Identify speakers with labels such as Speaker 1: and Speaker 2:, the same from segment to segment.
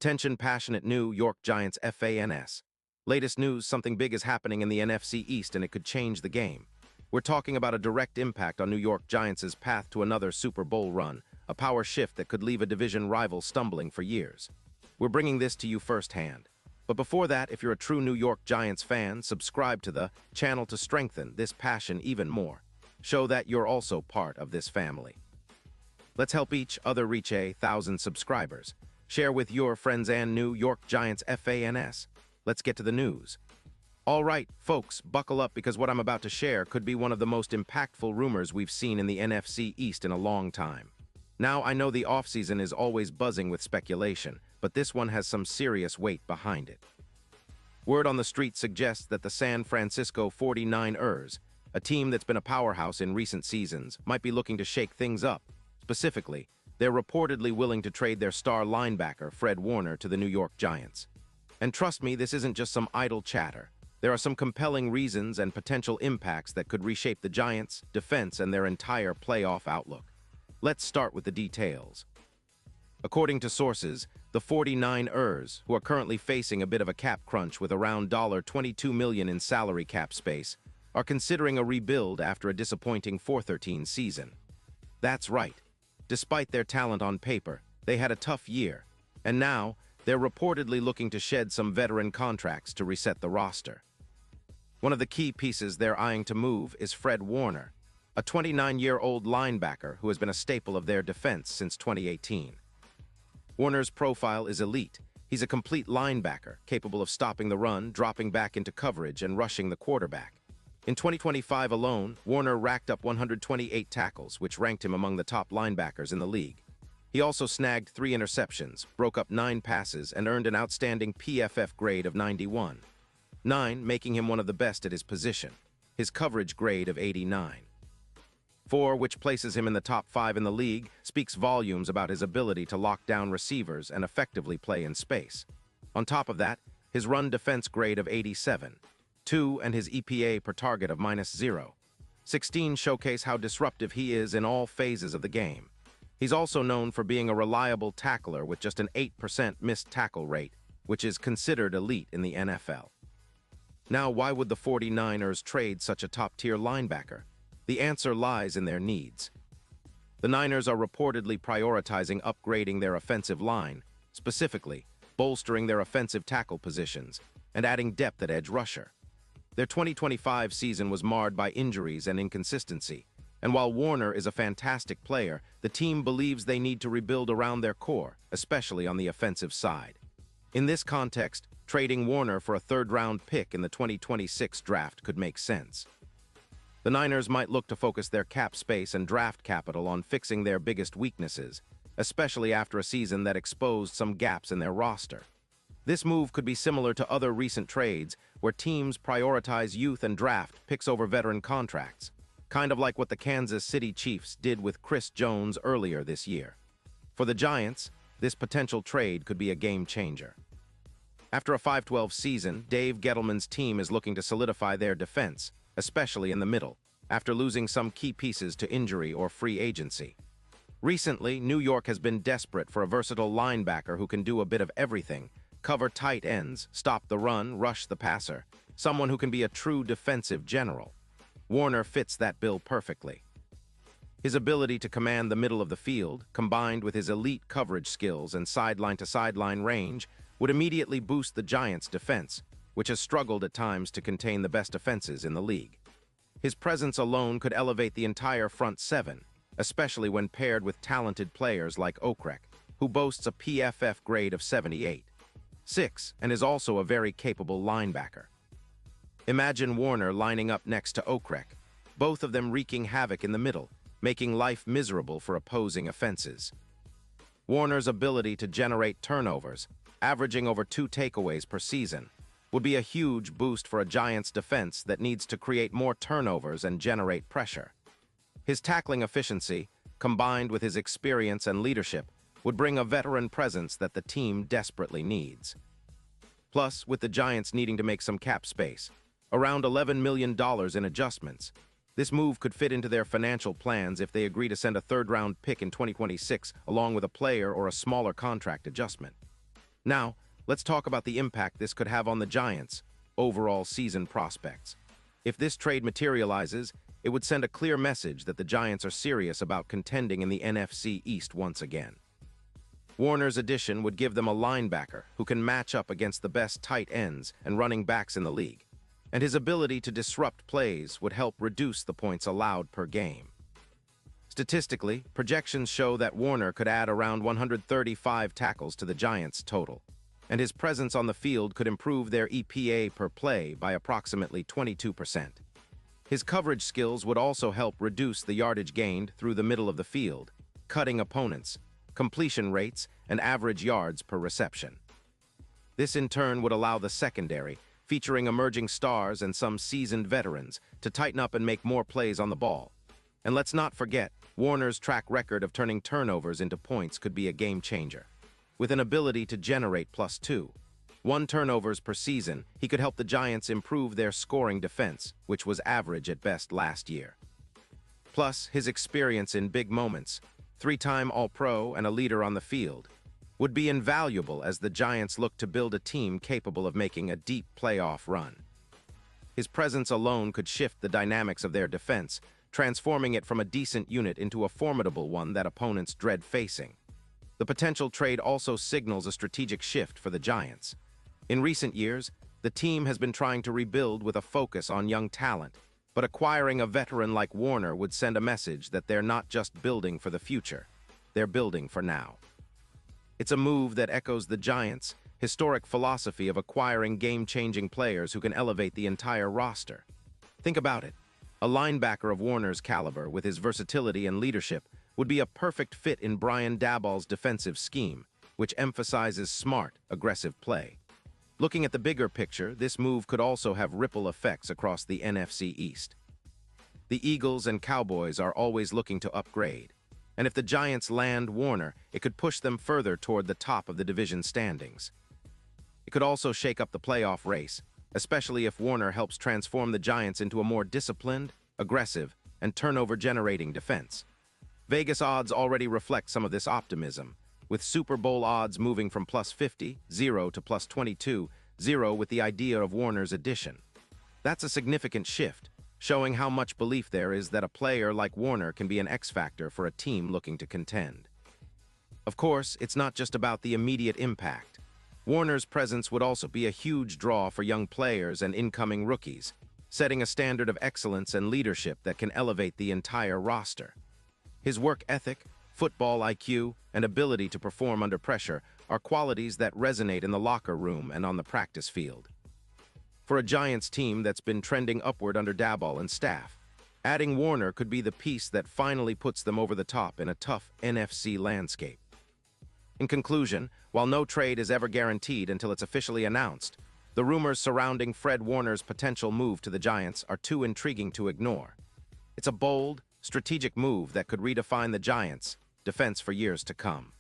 Speaker 1: Attention passionate New York Giants fans. Latest news, something big is happening in the NFC East and it could change the game. We're talking about a direct impact on New York Giants' path to another Super Bowl run, a power shift that could leave a division rival stumbling for years. We're bringing this to you firsthand. But before that, if you're a true New York Giants fan, subscribe to the channel to strengthen this passion even more. Show that you're also part of this family. Let's help each other reach 1,000 subscribers. Share with your friends and New York Giants fans. Let's get to the news. All right, folks, buckle up because what I'm about to share could be one of the most impactful rumors we've seen in the NFC East in a long time. Now, I know the offseason is always buzzing with speculation, but this one has some serious weight behind it. Word on the street suggests that the San Francisco 49ers, a team that's been a powerhouse in recent seasons, might be looking to shake things up. Specifically, they're reportedly willing to trade their star linebacker, Fred Warner, to the New York Giants. And trust me, this isn't just some idle chatter. There are some compelling reasons and potential impacts that could reshape the Giants' defense and their entire playoff outlook. Let's start with the details. According to sources, the 49ers, who are currently facing a bit of a cap crunch with around $22 million in salary cap space, are considering a rebuild after a disappointing 4-13 season. That's right. Despite their talent on paper, they had a tough year, and now they're reportedly looking to shed some veteran contracts to reset the roster. One of the key pieces they're eyeing to move is Fred Warner, a 29-year-old linebacker who has been a staple of their defense since 2018. Warner's profile is elite. He's a complete linebacker, capable of stopping the run, dropping back into coverage, and rushing the quarterback. In 2025 alone, Warner racked up 128 tackles, which ranked him among the top linebackers in the league. He also snagged 3 interceptions, broke up 9 passes, and earned an outstanding PFF grade of 91. 9, making him one of the best at his position. His coverage grade of 89. 4, which places him in the top 5 in the league, speaks volumes about his ability to lock down receivers and effectively play in space. On top of that, his run defense grade of 87. 2, and his EPA per target of -0. 16 showcase how disruptive he is in all phases of the game. He's also known for being a reliable tackler with just an 8% missed tackle rate, which is considered elite in the NFL. Now, why would the 49ers trade such a top-tier linebacker? The answer lies in their needs. The Niners are reportedly prioritizing upgrading their offensive line, specifically bolstering their offensive tackle positions and adding depth at edge rusher. Their 2025 season was marred by injuries and inconsistency, and while Warner is a fantastic player, the team believes they need to rebuild around their core, especially on the offensive side. In this context, trading Warner for a third-round pick in the 2026 draft could make sense. The Niners might look to focus their cap space and draft capital on fixing their biggest weaknesses, especially after a season that exposed some gaps in their roster. This move could be similar to other recent trades where teams prioritize youth and draft picks over veteran contracts, kind of like what the Kansas City Chiefs did with Chris Jones earlier this year. For the Giants, this potential trade could be a game changer. After a 5-12 season, Dave Gettleman's team is looking to solidify their defense, especially in the middle, after losing some key pieces to injury or free agency. Recently, New York has been desperate for a versatile linebacker who can do a bit of everything: cover tight ends, stop the run, rush the passer, someone who can be a true defensive general. Warner fits that bill perfectly. His ability to command the middle of the field, combined with his elite coverage skills and sideline-to-sideline range, would immediately boost the Giants' defense, which has struggled at times to contain the best offenses in the league. His presence alone could elevate the entire front seven, especially when paired with talented players like Okrek, who boasts a PFF grade of 78. 6, and is also a very capable linebacker. Imagine Warner lining up next to Okrek, both of them wreaking havoc in the middle, making life miserable for opposing offenses. Warner's ability to generate turnovers, averaging over 2 takeaways per season, would be a huge boost for a Giants defense that needs to create more turnovers and generate pressure. His tackling efficiency, combined with his experience and leadership, would bring a veteran presence that the team desperately needs. Plus, with the Giants needing to make some cap space, around $11 million in adjustments, this move could fit into their financial plans if they agree to send a third-round pick in 2026 along with a player or a smaller contract adjustment. Now, let's talk about the impact this could have on the Giants' overall season prospects. If this trade materializes, it would send a clear message that the Giants are serious about contending in the NFC East once again. Warner's addition would give them a linebacker who can match up against the best tight ends and running backs in the league, and his ability to disrupt plays would help reduce the points allowed per game. Statistically, projections show that Warner could add around 135 tackles to the Giants' total, and his presence on the field could improve their EPA per play by approximately 22%. His coverage skills would also help reduce the yardage gained through the middle of the field, cutting opponents, completion rates, and average yards per reception. This in turn would allow the secondary, featuring emerging stars and some seasoned veterans, to tighten up and make more plays on the ball. And let's not forget, Warner's track record of turning turnovers into points could be a game changer. With an ability to generate +1 turnovers per season, he could help the Giants improve their scoring defense, which was average at best last year. Plus, his experience in big moments, 3-time All-Pro and a leader on the field, would be invaluable as the Giants look to build a team capable of making a deep playoff run. His presence alone could shift the dynamics of their defense, transforming it from a decent unit into a formidable one that opponents dread facing. The potential trade also signals a strategic shift for the Giants. In recent years, the team has been trying to rebuild with a focus on young talent, but acquiring a veteran like Warner would send a message that they're not just building for the future, they're building for now. It's a move that echoes the Giants' historic philosophy of acquiring game-changing players who can elevate the entire roster. Think about it. A linebacker of Warner's caliber, with his versatility and leadership, would be a perfect fit in Brian Daboll's defensive scheme, which emphasizes smart, aggressive play. Looking at the bigger picture, this move could also have ripple effects across the NFC East. The Eagles and Cowboys are always looking to upgrade, and if the Giants land Warner, it could push them further toward the top of the division standings. It could also shake up the playoff race, especially if Warner helps transform the Giants into a more disciplined, aggressive, and turnover-generating defense. Vegas odds already reflect some of this optimism, with Super Bowl odds moving from +50, 0 to +22, 0 with the idea of Warner's addition. That's a significant shift, showing how much belief there is that a player like Warner can be an X-factor for a team looking to contend. Of course, it's not just about the immediate impact. Warner's presence would also be a huge draw for young players and incoming rookies, setting a standard of excellence and leadership that can elevate the entire roster. His work ethic, football IQ, and ability to perform under pressure are qualities that resonate in the locker room and on the practice field. For a Giants team that's been trending upward under Daboll and staff, adding Warner could be the piece that finally puts them over the top in a tough NFC landscape. In conclusion, while no trade is ever guaranteed until it's officially announced, the rumors surrounding Fred Warner's potential move to the Giants are too intriguing to ignore. It's a bold, strategic move that could redefine the Giants' defense for years to come.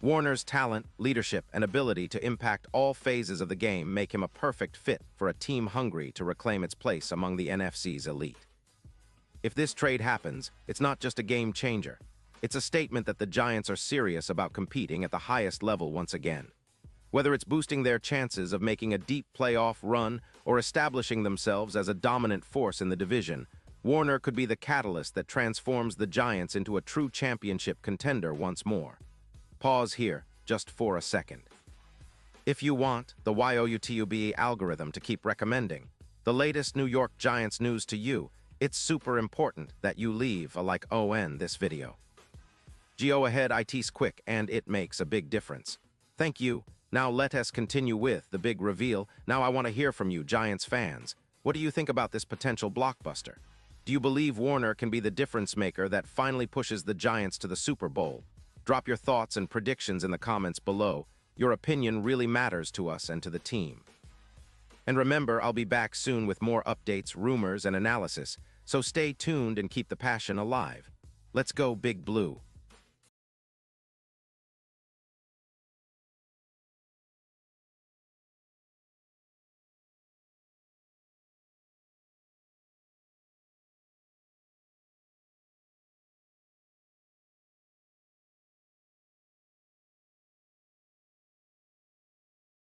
Speaker 1: Warner's talent, leadership, and ability to impact all phases of the game make him a perfect fit for a team hungry to reclaim its place among the NFC's elite. If this trade happens, it's not just a game changer. It's a statement that the Giants are serious about competing at the highest level once again. Whether it's boosting their chances of making a deep playoff run or establishing themselves as a dominant force in the division, Warner could be the catalyst that transforms the Giants into a true championship contender once more. Pause here, just for a second. If you want the YOUTUBE algorithm to keep recommending the latest New York Giants news to you, it's super important that you leave a like on this video. Go ahead, it's quick and it makes a big difference. Thank you. Now let us continue with the big reveal. Now I want to hear from you, Giants fans. What do you think about this potential blockbuster? Do you believe Warner can be the difference maker that finally pushes the Giants to the Super Bowl? Drop your thoughts and predictions in the comments below. Your opinion really matters to us and to the team. And remember, I'll be back soon with more updates, rumors, and analysis, so stay tuned and keep the passion alive. Let's go, Big Blue.